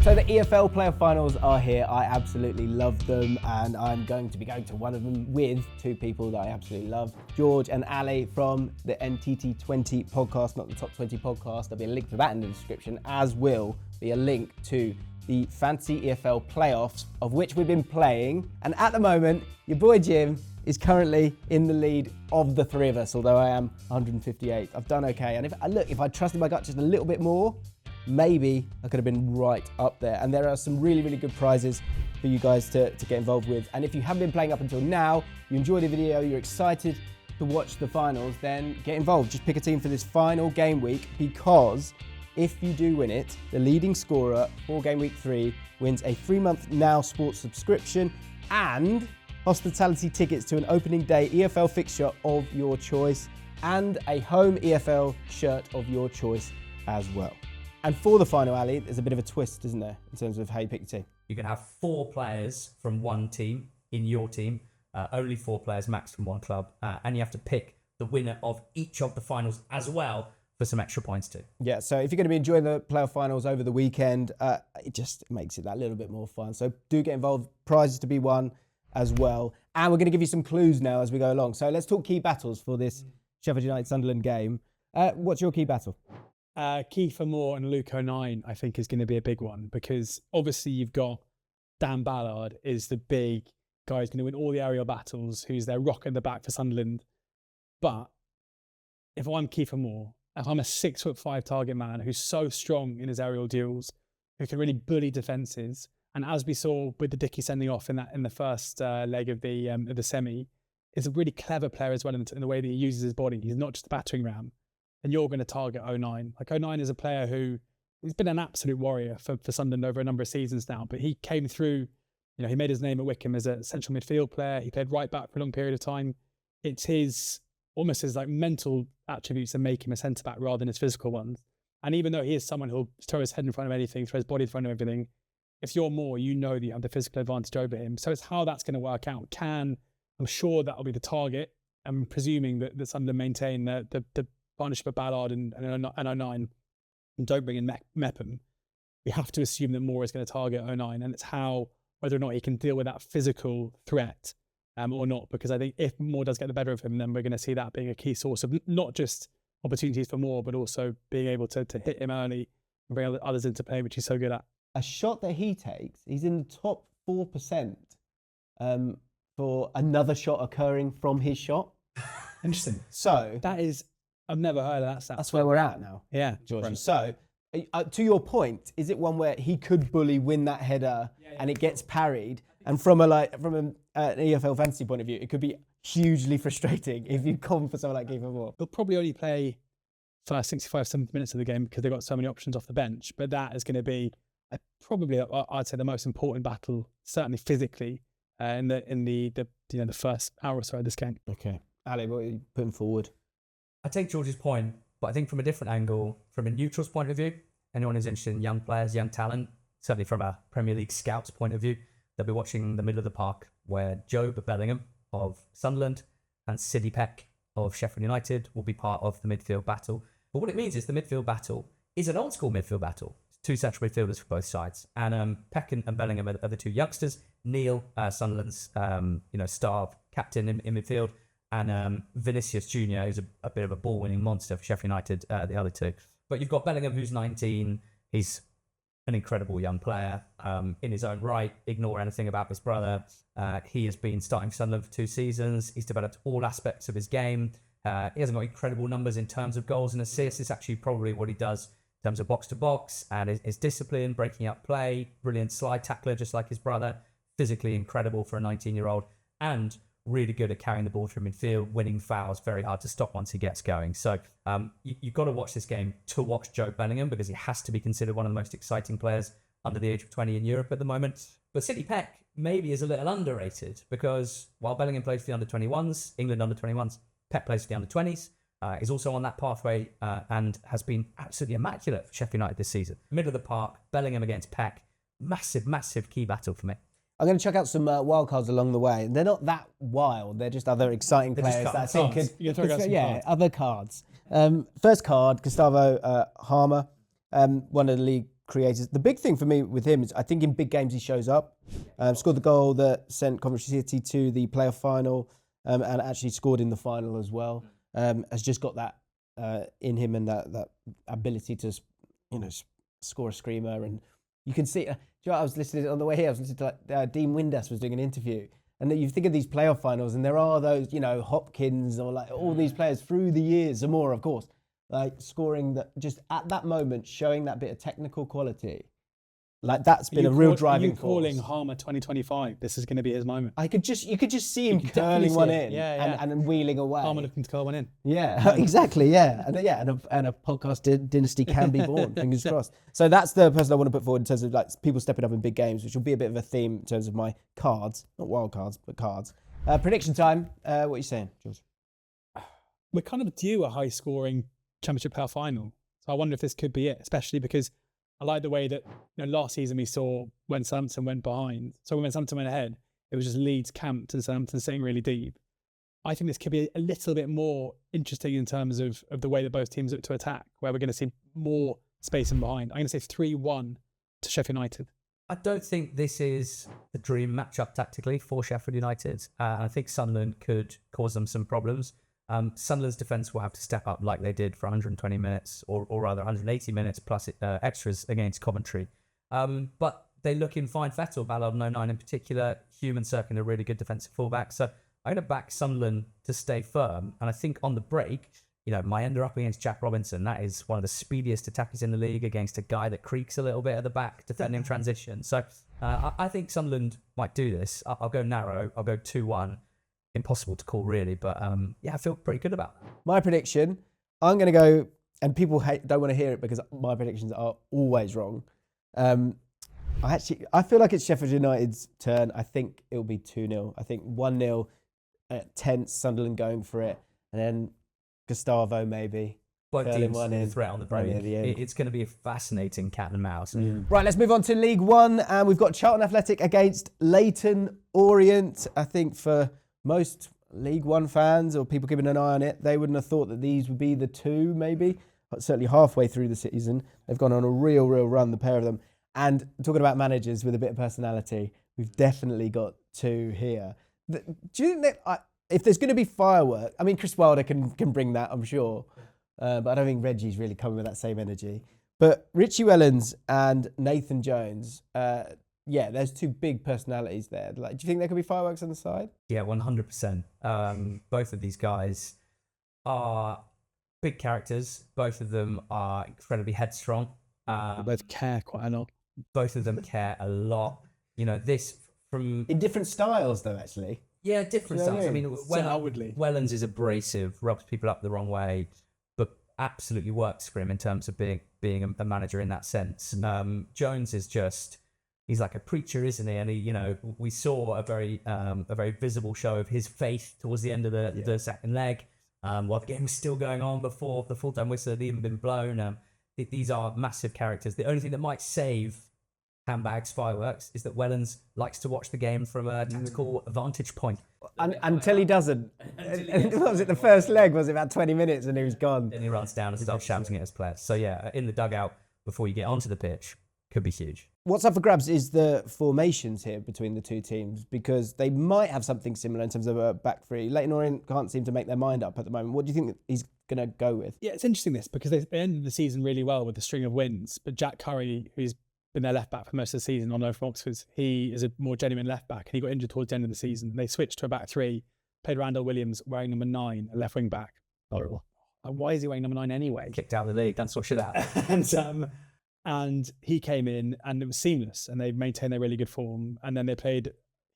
So the EFL Playoff Finals are here. I absolutely love them, and I'm going to be going to one of them with two people that I absolutely love, George and Ali from the NTT20 podcast, not the Top 20 podcast. There'll be a link to that in the description, as will be a link to the Fantasy EFL Playoffs, of which we've been playing. And at the moment, your boy Jim is currently in the lead of the three of us, although I am 158. I've done okay. And if I trusted my gut just a little bit more, maybe I could have been right up there. And there are some really, really good prizes for you guys to get involved with. And if you haven't been playing up until now, you enjoyed the video, you're excited to watch the finals, then get involved. Just pick a team for this final game week, because if you do win it, the leading scorer for game week 3 wins a 3-month Now Sports subscription and hospitality tickets to an opening day EFL fixture of your choice and a home EFL shirt of your choice as well. And for the final, Ali, there's a bit of a twist, isn't there, in terms of how you pick your team? You can have 4 players from one team in your team, only 4 players max from one club, and you have to pick the winner of each of the finals as well for some extra points too. Yeah, so if you're going to be enjoying the playoff finals over the weekend, it just makes it that little bit more fun. So do get involved, prizes to be won as well. And we're going to give you some clues now as we go along. So let's talk key battles for this Sheffield United-Sunderland game. What's your key battle? Kiefer Moore and Luke O'Nien, I think, is going to be a big one, because obviously you've got Dan Ballard is the big guy who's going to win all the aerial battles, who's their rock in the back for Sunderland. But if I'm Kiefer Moore, if I'm a 6'5" target man who's so strong in his aerial duels, who can really bully defences, and as we saw with the Dickey sending off in the first leg of the semi, is a really clever player as well in the way that he uses his body. He's not just a battering ram. And you're going to target O'Nien. Like, O'Nien is a player he's been an absolute warrior for Sunderland over a number of seasons now, but he came through, he made his name at Wickham as a central midfield player. He played right back for a long period of time. It's almost his like mental attributes that make him a centre-back rather than his physical ones. And even though he is someone who'll throw his head in front of anything, throw his body in front of everything, if you're Moore, you know that you have the physical advantage over him. So it's how that's going to work out. I'm sure that'll be the target. I'm presuming that Sunderland maintain the partnership of Ballard and O'Nien, and don't bring in Mepham. We have to assume that Moore is going to target O'Nien, and it's whether or not he can deal with that physical threat or not, because I think if Moore does get the better of him, then we're going to see that being a key source of not just opportunities for Moore, but also being able to hit him early and bring others into play, which he's so good at. A shot that he takes, he's in the top 4% for another shot occurring from his shot. Interesting. So that is, I've never heard of that stat. That's where we're at now. Yeah, George. Right. So, to your point, is it one where he could win that header and it gets parried? And from an EFL fantasy point of view, it could be hugely frustrating if you've gone for someone like Kiefer Moore. He'll probably only play first 65, 70 minutes of the game because they've got so many options off the bench. But that is going to be probably, I'd say, the most important battle, certainly physically, in the first hour or so of this game. Okay, Ali, what are you putting forward? I take George's point, but I think from a different angle, from a neutral's point of view, anyone who's interested in young players, young talent, certainly from a Premier League scout's point of view, they'll be watching the middle of the park where Jobe Bellingham of Sunderland and Sidney Peck of Sheffield United will be part of the midfield battle. But what it means is the midfield battle is an old school midfield battle. It's 2 central midfielders for both sides. And Peck and Bellingham are the 2 youngsters. Neil, Sunderland's star captain in midfield, and Vinicius Jr., who's a bit of a ball-winning monster for Sheffield United, the other 2. But you've got Bellingham, who's 19. He's an incredible young player in his own right. Ignore anything about his brother. He has been starting for Sunderland for 2 seasons. He's developed all aspects of his game. He hasn't got incredible numbers in terms of goals and assists. It's actually probably what he does in terms of box-to-box and his discipline, breaking up play, brilliant slide tackler, just like his brother. Physically incredible for a 19-year-old, and really good at carrying the ball through midfield, winning fouls, very hard to stop once he gets going. So you've got to watch this game to watch Jobe Bellingham, because he has to be considered one of the most exciting players under the age of 20 in Europe at the moment. But Sidney Peck maybe is a little underrated, because while Bellingham plays for the under-21s, England under-21s, Peck plays for the under-20s, is also on that pathway and has been absolutely immaculate for Sheffield United this season. Middle of the park, Bellingham against Peck, massive key battle for me. I'm going to check out some wild cards along the way. They're not that wild. They're just other exciting players that I think could... You can throw out some cards. Other cards. First card, Gustavo Harmer, one of the League creators. The big thing for me with him is I think in big games he shows up. Scored the goal that sent Coventry City to the playoff final, and actually scored in the final as well. Has just got that in him, and that ability to, score a screamer. And you can see. I was listening on the way here. I was listening to Dean Windass was doing an interview, and you think of these playoff finals, and there are those, Hopkins or like all these players through the years, Zamora, of course, like scoring that just at that moment, showing that bit of technical quality. Like that's been a real driving force. Calling Harmer 2025. This is going to be his moment. You could just see him curling one in, and then wheeling away. Harmer looking to curl one in. Yeah, exactly. Yeah, and a podcast dynasty can be born. Fingers crossed. So that's the person I want to put forward in terms of like people stepping up in big games, which will be a bit of a theme in terms of my cards, not wild cards, but cards. Prediction time. What are you saying, George? We're kind of due a high-scoring Championship playoff final, so I wonder if this could be it, especially because I like the way that last season we saw when Southampton went behind. So when Southampton went ahead, it was just Leeds camped and Southampton sitting really deep. I think this could be a little bit more interesting in terms of the way that both teams look to attack, where we're going to see more space in behind. I'm going to say 3-1 to Sheffield United. I don't think this is the dream matchup tactically for Sheffield United. I think Sunderland could cause them some problems. Sunderland's defence will have to step up like they did for 120 minutes, or rather 180 minutes plus extras against Coventry. But they look in fine fettle, Ballard 09 in particular, Human circling a really good defensive fullback. So I'm going to back Sunderland to stay firm. And I think on the break, my ender up against Jack Robinson, that is one of the speediest attackers in the league against a guy that creaks a little bit at the back, defending transition. So I think Sunderland might do this. I'll go narrow. I'll go 2-1. Impossible to call really, but I feel pretty good about that. My prediction, I'm going to go, and people don't want to hear it because my predictions are always wrong. I feel like it's Sheffield United's turn. I think it'll be 2-0. I think 1-0, tense, Sunderland going for it, and then Gustavo maybe. Both teams in threat on the break. It's going to be a fascinating cat and mouse. Right, let's move on to League One, and we've got Charlton Athletic against Leyton Orient. I think for most League One fans or people keeping an eye on it, they wouldn't have thought that these would be the two, maybe. Certainly halfway through the season. They've gone on a real run, the pair of them. And talking about managers with a bit of personality, we've definitely got two here. Do you think that if there's going to be fireworks, I mean, Chris Wilder can bring that, I'm sure. But I don't think Reggie's really coming with that same energy. But Richie Wellens and Nathan Jones, there's two big personalities there. Like, do you think there could be fireworks on the side? Yeah, 100%. Both of these guys are big characters. Both of them are incredibly headstrong. They both care quite a lot. Both of them care a lot. This from... In different styles, though, actually. Yeah, different styles. I mean, outwardly. Wellens is abrasive, rubs people up the wrong way, but absolutely works for him in terms of being a manager in that sense. Jones is just... He's like a preacher, isn't he? And we saw a very visible show of his faith towards the end of the second leg, while the game was still going on before the full-time whistle had even been blown. These are massive characters. The only thing that might save handbags fireworks is that Wellens likes to watch the game from a tactical vantage point. Until he doesn't. What was it, the first leg? Was it about 20 minutes and he was gone? Then he runs down and starts shouting at his players. So yeah, in the dugout before you get onto the pitch could be huge. What's up for grabs is the formations here between the two teams, because they might have something similar in terms of a back three. Leyton Orient can't seem to make their mind up at the moment. What do you think that he's going to go with? Yeah, it's interesting this, because they ended the season really well with a string of wins, but Jack Curry, who's been their left back for most of the season on loan from Oxford, he is a more genuine left back, and he got injured towards the end of the season. They switched to a back three, played Randall Williams wearing number 9, a left wing back. Horrible. Why is he wearing number 9 anyway? Kicked out of the league, that's what should happen. And he came in and it was seamless, and they maintained their really good form. And then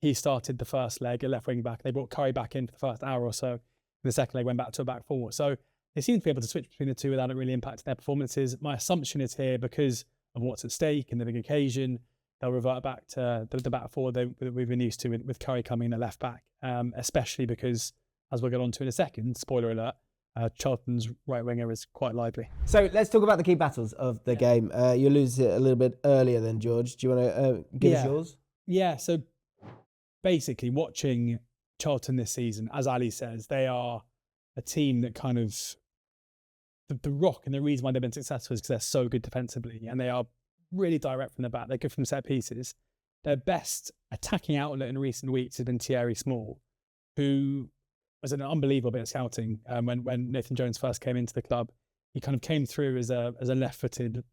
he started the first leg at left wing back. They brought Curry back in for the first hour or so. And the second leg went back to a back four. So they seem to be able to switch between the two without it really impacting their performances. My assumption is here, because of what's at stake and the big occasion, they'll revert back to the back four that we've been used to with Curry coming in at left back, especially because, as we'll get on to in a second, spoiler alert, Charlton's right winger is quite lively. So let's talk about the key battles of the game. You alluded to it a little bit earlier than George. Do you want to give us yours? Yeah, so basically watching Charlton this season, as Ali says, they are a team that kind of... The rock and the reason why they've been successful is because they're so good defensively, and they are really direct from the back. They're good from set pieces. Their best attacking outlet in recent weeks has been Thierry Small, who was an unbelievable bit of scouting when Nathan Jones first came into the club. He kind of came through as a left-footed,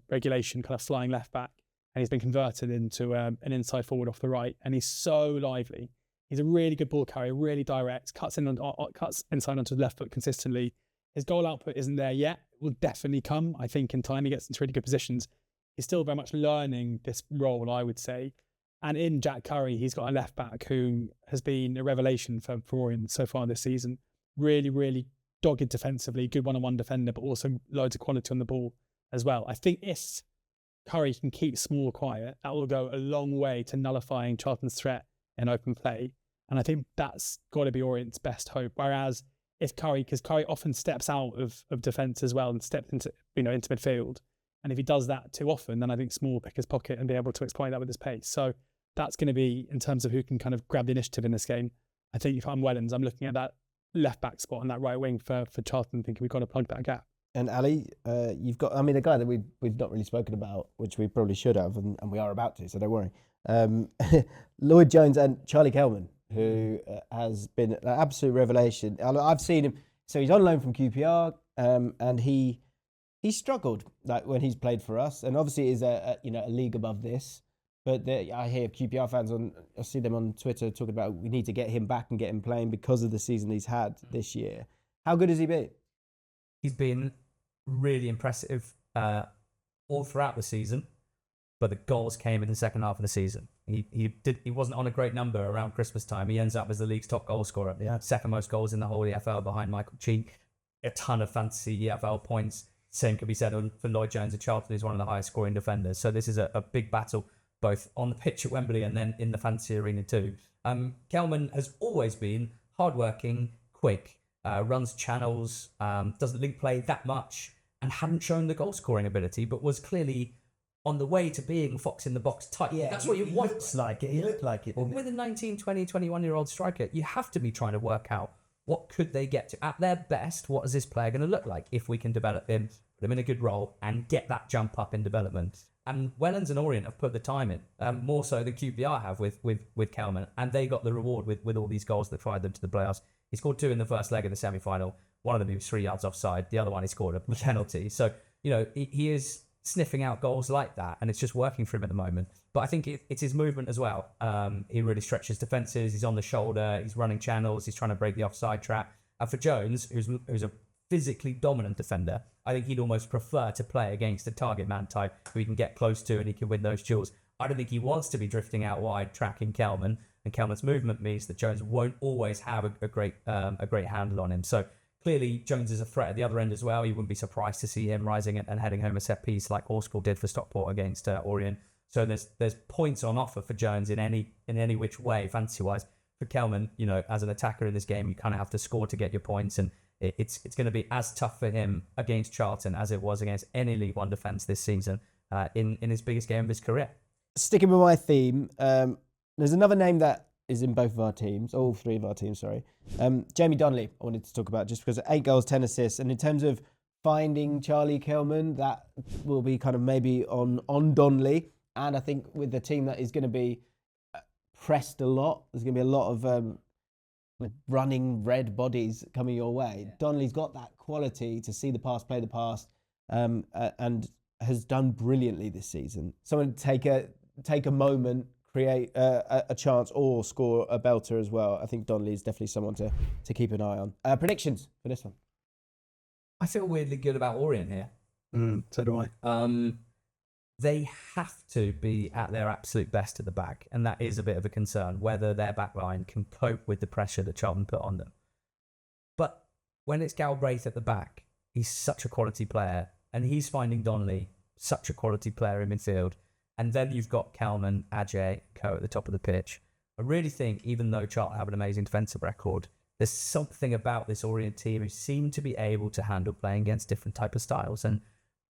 regulation kind of flying left back, and he's been converted into an inside forward off the right. And he's so lively. He's a really good ball carrier, really direct, cuts inside onto the left foot consistently. His goal output isn't there yet. It will definitely come, I think, in time. He gets into really good positions. He's still very much learning this role, I would say. And in Jack Curry, he's got a left back who has been a revelation for Orient so far this season. Really, really dogged defensively, good one-on-one defender, but also loads of quality on the ball as well. I think if Curry can keep Small quiet, that will go a long way to nullifying Charlton's threat in open play. And I think that's got to be Orient's best hope. Whereas if because Curry often steps out of defence as well and steps into midfield. And if he does that too often, then I think Small will pick his pocket and be able to exploit that with his pace. So that's going to be, in terms of who can kind of grab the initiative in this game, I think if I'm Wellens, I'm looking at that left back spot and that right wing for Charlton, thinking we've got to plug that gap. And Ali, you've got, a guy that we've not really spoken about, which we probably should have, and we are about to, so don't worry. Lloyd Jones and Charlie Kelman, who has been an absolute revelation. I've seen him, so he's on loan from QPR, and he struggled like when he's played for us, and obviously is a league above this. But I hear QPR fans I see them on Twitter talking about we need to get him back and get him playing because of the season he's had this year. How good has he been? He's been really impressive all throughout the season, but the goals came in the second half of the season. He wasn't on a great number around Christmas time. He ends up as the league's top goal scorer. Yeah. Second most goals in the whole EFL behind Michael Cheek. A ton of fantasy EFL points. Same could be said for Lloyd Jones at Charlton, who's one of the highest scoring defenders. So this is a big battle, both on the pitch at Wembley and then in the fantasy arena too. Kelman has always been hardworking, quick, runs channels, doesn't link play that much, and hadn't shown the goal scoring ability, but was clearly on the way to being fox in the box type. Yeah, that's what you want. Looks like it. He looked like it. With a 19, 20, 21-year-old striker, you have to be trying to work out what could they get to. At their best, what is this player going to look like if we can develop him, put him in a good role, and get that jump up in development? And Wellens and Orient have put the time in, more so than QPR have with Kelman, and they got the reward with all these goals that fired them to the playoffs. He scored 2 in the first leg of the semi-final. One of them he was 3 yards offside. The other one he scored a penalty. So, he is sniffing out goals like that, and it's just working for him at the moment. But I think it's his movement as well. He really stretches defences. He's on the shoulder. He's running channels. He's trying to break the offside trap. And for Jones, who's a physically dominant defender, I think he'd almost prefer to play against a target man type who he can get close to and he can win those duels. I don't think he wants to be drifting out wide, tracking Kelman, and Kelman's movement means that Jones won't always have a great handle on him. So clearly Jones is a threat at the other end as well. You wouldn't be surprised to see him rising and heading home a set piece like Orskell did for Stockport against Orient. So there's points on offer for Jones in any which way, fantasy wise. For Kelman, as an attacker in this game, you kind of have to score to get your points, and it's going to be as tough for him against Charlton as it was against any League One defence this season in his biggest game of his career. Sticking with my theme, there's another name that is in both of our teams, all 3 of our teams, sorry. Jamie Donnelly, I wanted to talk about just because 8 goals, 10 assists, and in terms of finding Charlie Kelman, that will be kind of maybe on Donnelly, and I think with the team that is going to be pressed a lot, there's going to be a lot of running red bodies coming your way. Yeah. Donnelly's got that quality to see the pass, play the pass, and has done brilliantly this season. Someone take a moment, create a chance, or score a belter as well. I think Donnelly is definitely someone to keep an eye on. Predictions for this one? I feel weirdly good about Orient here. So do I. They have to be at their absolute best at the back, and that is a bit of a concern, whether their backline can cope with the pressure that Charlton put on them. But when it's Galbraith at the back, he's such a quality player, and he's finding Donnelly such a quality player in midfield. And then you've got Kelman, Ajay, Co at the top of the pitch. I really think, even though Charlton have an amazing defensive record, there's something about this Orient team who seem to be able to handle playing against different type of styles. And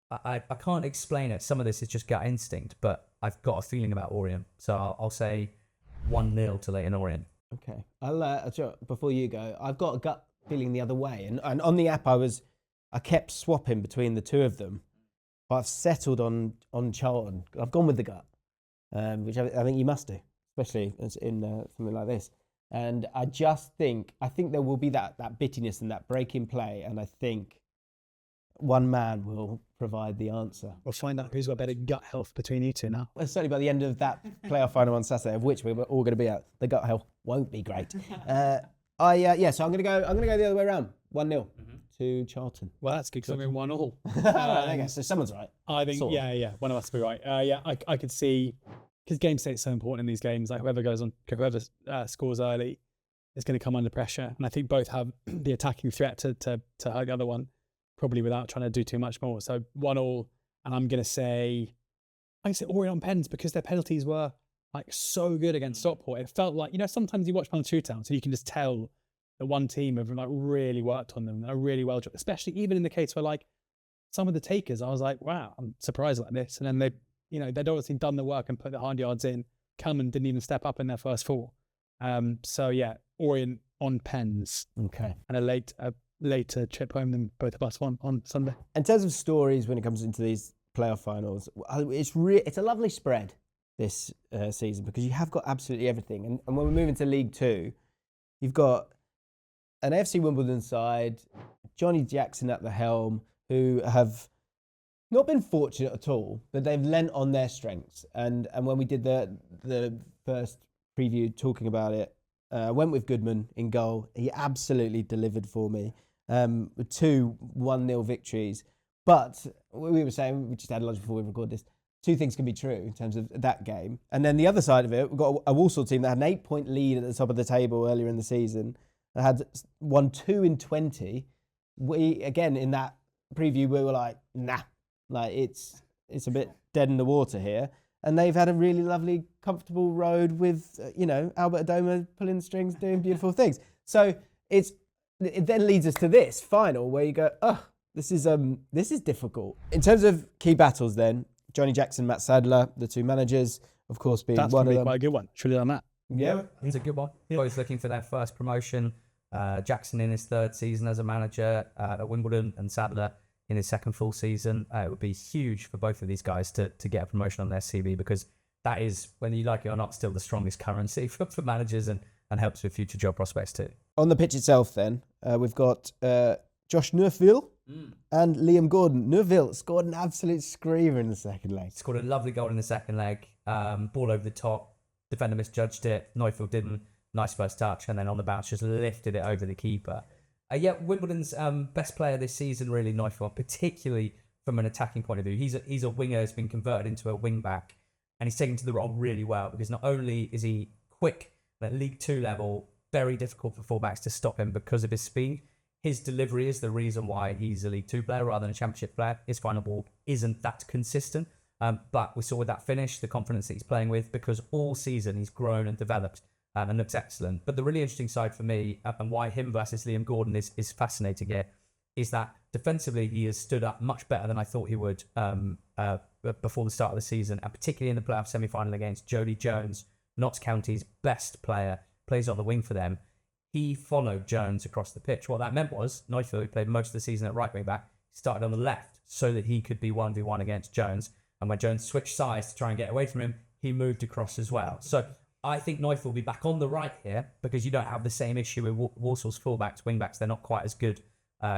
I can't explain it. Some of this is just gut instinct, but I've got a feeling about Orient. So I'll say 1-0 to Leyton Orient. Okay. Before you go, I've got a gut feeling the other way. And on the app, I kept swapping between the 2 of them. but I've settled on Charlton. I've gone with the gut, which I think you must do, especially in something like this. And I think there will be that bittiness and that break in play, and I think one man will provide the answer. We'll find out who's got better gut health between you two now. Well, certainly by the end of that playoff final on Saturday, of which we're all going to be at, the gut health won't be great. So I'm going to go the other way around. 1-0 to Charlton. Well, that's good because we're 1-1. Okay, so someone's right. I think, sort of. yeah, one of us will be right. I could see, because game state's so important in these games, like whoever scores early is going to come under pressure. And I think both have the attacking threat to hurt the other one, probably without trying to do too much more. So 1-1, and I'm going to say Orient on pens, because their penalties were like so good against Stockport. It felt like, sometimes you watch penalty shootouts and you can just tell that one team have like really worked on them, are really well, especially even in the case where like some of the takers, I was like, wow, I'm surprised like this. And then they'd obviously done the work and put the hard yards in. Kelman didn't even step up in their first four. So yeah, Orient on pens. Okay. And a later trip home than both of us on Sunday. In terms of stories when it comes into these playoff finals, it's a lovely spread this season, because you have got absolutely everything. And when we move into League Two, you've got an AFC Wimbledon side, Johnny Jackson at the helm, who have not been fortunate at all, but they've lent on their strengths. And when we did the first preview talking about it, I went with Goodman in goal. He absolutely delivered for me with 2 1-0 victories. But we were saying, we just had lunch before we recorded this, 2 things can be true in terms of that game. And then the other side of it, we've got a Walsall team that had an 8-point lead at the top of the table earlier in the season. They had won 2 in 20. We, again, in that preview, we were like, nah, like it's a bit dead in the water here. And they've had a really lovely, comfortable road with, Albert Adoma pulling the strings, doing beautiful things. So it then leads us to this final where you go, this is difficult. In terms of key battles then, Johnny Jackson, Matt Sadler, the 2 managers, of course, being That's one of them. That's quite a good one. Should have done that. Yeah. It's a good one. Both looking for their first promotion. Jackson in his 3rd season as a manager at Wimbledon, and Sadler in his 2nd full season. It would be huge for both of these guys to get a promotion on their CV, because that is, whether you like it or not, still the strongest currency for managers and helps with future job prospects too. On the pitch itself then, we've got Josh Neufville and Liam Gordon. Neufville scored an absolute screamer in the second leg. Scored a lovely goal in the second leg. Ball over the top. Defender misjudged it. Neufville didn't. Nice first touch. And then on the bounce, just lifted it over the keeper. Wimbledon's best player this season, really, Neufville, particularly from an attacking point of view. He's a winger who's been converted into a wing back, and he's taken to the role really well, because not only is he quick at League 2 level, very difficult for fullbacks to stop him because of his speed. His delivery is the reason why he's a League 2 player rather than a Championship player. His final ball isn't that consistent, but we saw with that finish the confidence that he's playing with, because all season he's grown and developed and looks excellent. But the really interesting side for me, and why him versus Liam Gordon is fascinating here, is that defensively he has stood up much better than I thought he would before the start of the season, and particularly in the playoff semi-final against Jody Jones, Notts County's best player, plays on the wing for them. He followed Jones across the pitch. What that meant was Neufville, who played most of the season at right wing back, started on the left so that he could be 1v1 against Jones. And when Jones switched sides to try and get away from him, he moved across as well. So I think Neufville will be back on the right here, because you don't have the same issue with Walsall's fullbacks, wingbacks. They're not quite as good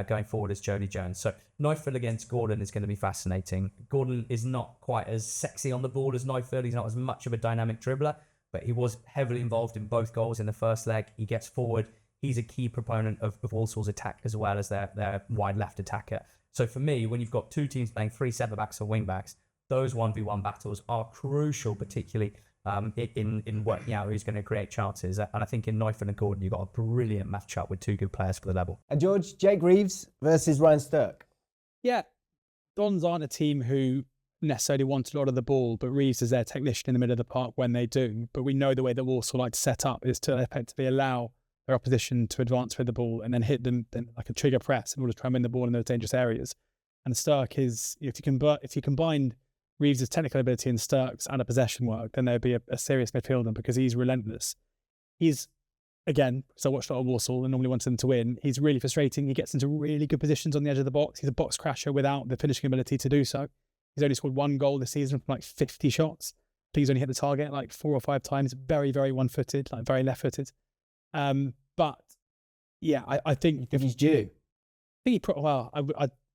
going forward as Jody Jones. So Neufville against Gordon is going to be fascinating. Gordon is not quite as sexy on the ball as Neufville. He's not as much of a dynamic dribbler, but he was heavily involved in both goals in the first leg. He gets forward. He's a key proponent of Walsall's attack as well as their wide left attacker. So for me, when you've got 2 teams playing 3 centre-backs or wing-backs, those 1v1 battles are crucial, particularly in working out who's going to create chances. And I think in Neufville and Gordon, you've got a brilliant match-up with 2 good players for the level. And George, Jake Reeves versus Ryan Stirk. Yeah, Dons aren't a team who necessarily want a lot of the ball, but Reeves is their technician in the middle of the park when they do. But we know the way that Walsall like to set up is to effectively allow their opposition to advance with the ball and then hit them like a trigger press in order to try and win the ball in those dangerous areas. And Stirk is, if you combine Reeves' technical ability and Stirk's and a possession work, then there'd be a serious midfielder, because he's relentless. He's, again, so I watched a lot of Walsall and normally wants them to win. He's really frustrating. He gets into really good positions on the edge of the box. He's a box crasher without the finishing ability to do so. He's only scored 1 goal this season from like 50 shots. I think he's only hit the target like 4 or 5 times. Very, very one-footed, like very left-footed. But yeah, I think if he's due, I think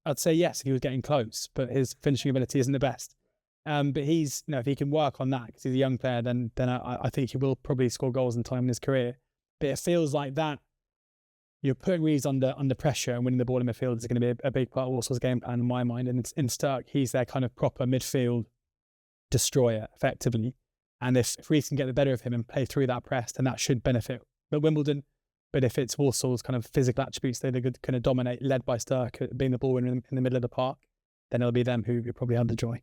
I'd say yes if he was getting close, but his finishing ability isn't the best. But he's, if he can work on that because he's a young player, then I think he will probably score goals in time in his career. But it feels like that you're putting Reeves under pressure, and winning the ball in midfield is going to be a big part of Walsall's game plan in my mind. And in Stark, he's their kind of proper midfield destroyer, effectively. And if Reeves can get the better of him and play through that press, then that should benefit Wimbledon. But if it's Walsall's kind of physical attributes, they're going to dominate, led by Stark being the ball winner in the middle of the park, then it'll be them who probably have the joy.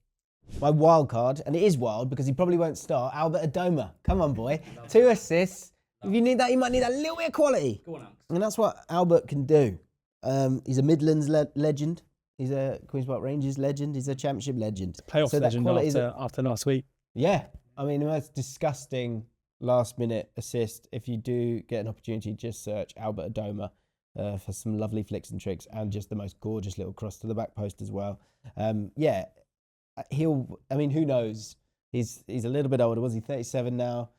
My wild card, and it is wild because he probably won't start, Albert Adoma. Come on, boy. 2 assists. If you need that, you might need a little bit of quality. Go on, Alex. And that's what Albert can do. He's a Midlands legend. He's a Queen's Park Rangers legend. He's a Championship legend. Playoff legend after last week. Yeah. I mean, the most disgusting last-minute assist. If you do get an opportunity, just search Albert Adoma for some lovely flicks and tricks, and just the most gorgeous little cross to the back post as well. Who knows? He's a little bit older. Was he 37 now?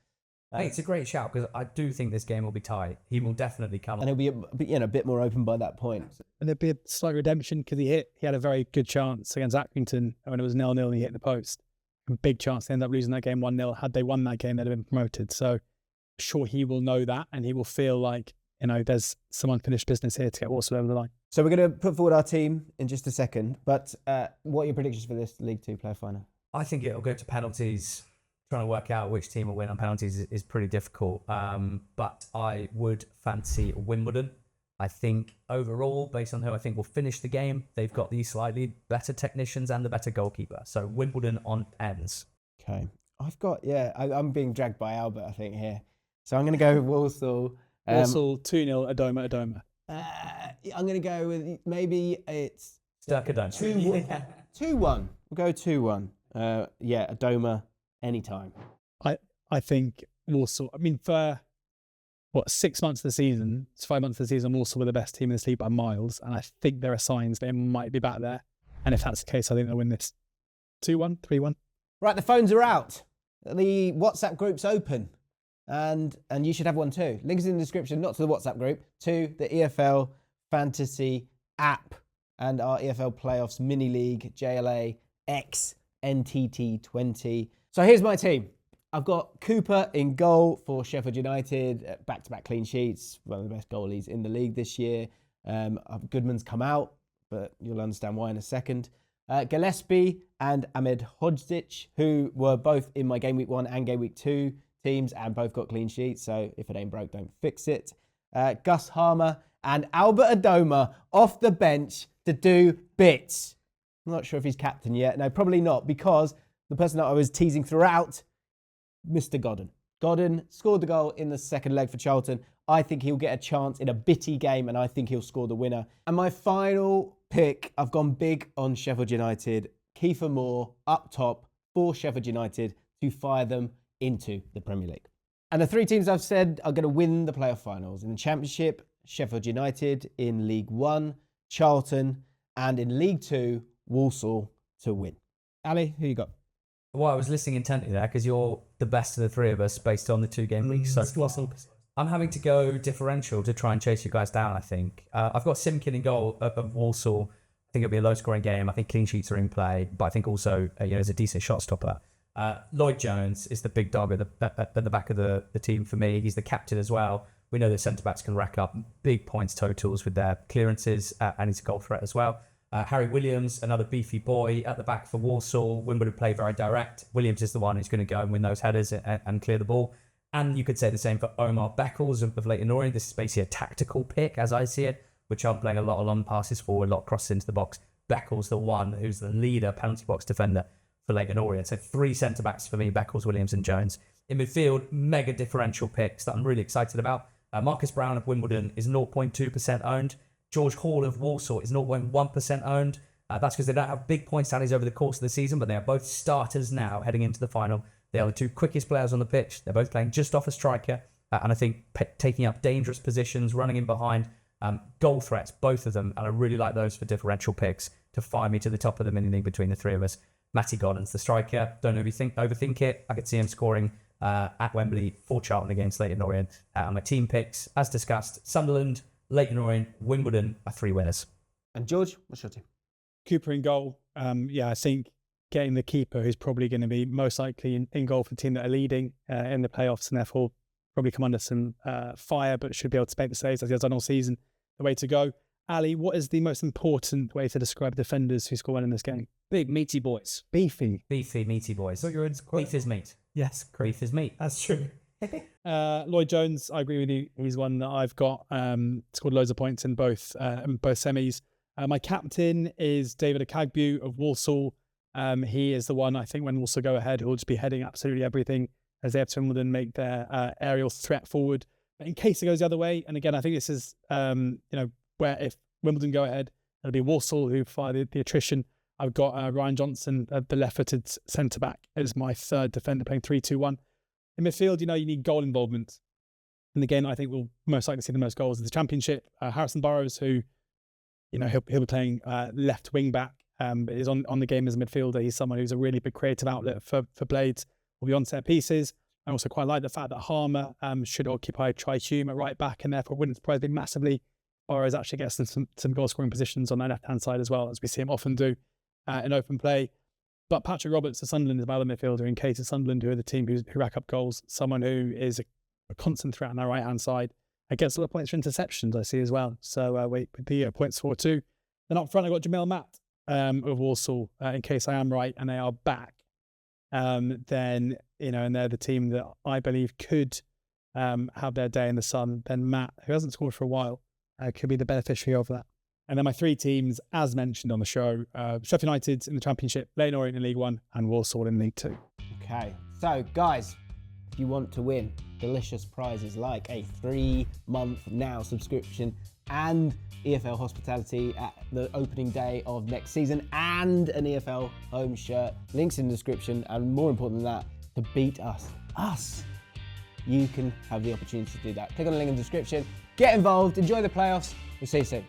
Hey, it's a great shout because I do think this game will be tight. He will definitely come and he'll be a bit more open by that point. And there'd be a slight redemption because he had a very good chance against Accrington when it was 0-0 and he hit the post. A big chance they end up losing that game 1-0. Had they won that game, they'd have been promoted. So sure, he will know that, and he will feel like, there's some unfinished business here to get Walsall over the line. So we're going to put forward our team in just a second, but what are your predictions for this League 2 playoff final? I think it'll go to penalties. Trying to work out which team will win on penalties is pretty difficult, but I would fancy Wimbledon. I think overall, based on who I think will finish the game, they've got the slightly better technicians and the better goalkeeper. So Wimbledon on pens. Okay. I'm being dragged by Albert, I think, here. So I'm going to go with Walsall. Walsall 2-0, Adoma. I'm going to go with maybe it's... Sturkadome. 2-1. We'll go 2-1. Adoma anytime. I think Walsall, for 6 months of the season, it's 5 months of the season, Walsall were the best team in this league by miles, and I think there are signs they might be back there. And if that's the case, I think they'll win this 2-1, 3-1. Right, the phones are out. The WhatsApp group's open. And you should have one too. Link is in the description, not to the WhatsApp group, to the EFL Fantasy app and our EFL Play-Offs mini league, JLA X NTT 20. So here's my team. I've got Cooper in goal for Sheffield United, back-to-back clean sheets, one of the best goalies in the league this year. Goodman's come out, but you'll understand why in a second. Gillespie and Ahmed Hodzic, who were both in my Game Week 1 and Game Week 2 teams and both got clean sheets, so if it ain't broke, don't fix it. Gus Harmer and Albert Adoma off the bench to do bits. I'm not sure if he's captain yet. No, probably not, because the person that I was teasing throughout, Mr. Godden. Godden scored the goal in the second leg for Charlton. I think he'll get a chance in a bitty game, and I think he'll score the winner. And my final pick, I've gone big on Sheffield United. Kiefer Moore up top for Sheffield United to fire them into the Premier League. And the 3 teams I've said are going to win the playoff finals. In the Championship, Sheffield United. In League 1, Charlton. And in League 2, Walsall to win. Ali, who you got? Well, I was listening intently there because you're the best of the 3 of us based on the 2 game weeks. So I'm having to go differential to try and chase you guys down, I think. I've got Simkin in goal of Walsall. I think it'll be a low-scoring game. I think clean sheets are in play, but I think also there's a decent shot stopper. Lloyd Jones is the big dog at the back of the team for me. He's the captain as well. We know that centre-backs can rack up big points totals with their clearances, and he's a goal threat as well. Harry Williams, another beefy boy at the back for Walsall. Wimbledon play very direct. Williams is the one who's going to go and win those headers and clear the ball. And you could say the same for Omar Beckles of Leyton Orient. This is basically a tactical pick, as I see it, which I'm playing a lot of long passes forward, a lot of crosses into the box. Beckles, the one who's the leader penalty box defender for Leyton Orient. So 3 centre-backs for me, Beckles, Williams and Jones. In midfield, mega differential picks that I'm really excited about. Marcus Brown of Wimbledon is 0.2% owned. George Hall of Walsall is 0.1% owned. That's because they don't have big point tallies over the course of the season, but they are both starters now heading into the final. They are the 2 quickest players on the pitch. They're both playing just off a striker. And I think taking up dangerous positions, running in behind, goal threats, both of them. And I really like those for differential picks to fire me to the top of the mini league between the 3 of us. Matty Godden's the striker. Don't overthink it. I could see him scoring at Wembley for Charlton against Leyton Orient. My team picks, as discussed, Sunderland, Leyton Orient, Wimbledon are 3 winners. And George, what's your team? Cooper in goal. I think getting the keeper who's probably going to be most likely in goal for the team that are leading in the playoffs and therefore probably come under some fire, but should be able to make the saves as he has done all season. The way to go. Ali, what is the most important way to describe defenders who score well in this game? Big, meaty boys. Beefy. Beefy, meaty boys. So you're in beef is meat. Yes, Beef is meat. that's true. Lloyd Jones, I agree with you. He's one that I've got. Scored loads of points in both semis. My captain is David Akagbu of Walsall. He is the one, I think, when Walsall go ahead, who'll just be heading absolutely everything as they have to Wimbledon make their aerial threat forward. But in case it goes the other way, and again, I think this is, where if Wimbledon go ahead, it'll be Walsall who fire the attrition. I've got Ryan Johnson, the left-footed centre-back, as my third defender, playing 3-2-1. In midfield, you need goal involvement. And again, I think we'll most likely see the most goals in the Championship. Harrison Burrows, who, he'll be playing left wing-back, but is on the game as a midfielder. He's someone who's a really big creative outlet for Blades. Will be on set pieces. I also quite like the fact that Harmer should occupy Tri-Hume at right back, and therefore wouldn't surprise me massively. Burrows actually gets some goal-scoring positions on their left-hand side as well, as we see him often do in open play. But Patrick Roberts, the Sunderland, is my other midfielder in case of Sunderland, who are the team who rack up goals. Someone who is a constant threat on their right-hand side. And gets a lot of points for interceptions, I see as well. So with the points for 2. Then up front, I've got Jamel Matt of Walsall, in case I am right, and they are back. Then, and they're the team that I believe could have their day in the sun. Then Matt, who hasn't scored for a while, could be the beneficiary of that. And then my 3 teams, as mentioned on the show, Sheffield United in the Championship, Leyton Orient in League 1, and Walsall in League 2. Okay, so guys, if you want to win delicious prizes like a 3-month now subscription and EFL hospitality at the opening day of next season and an EFL home shirt, links in the description, and more important than that, to beat us, you can have the opportunity to do that. Click on the link in the description, get involved, enjoy the playoffs. We'll see you soon.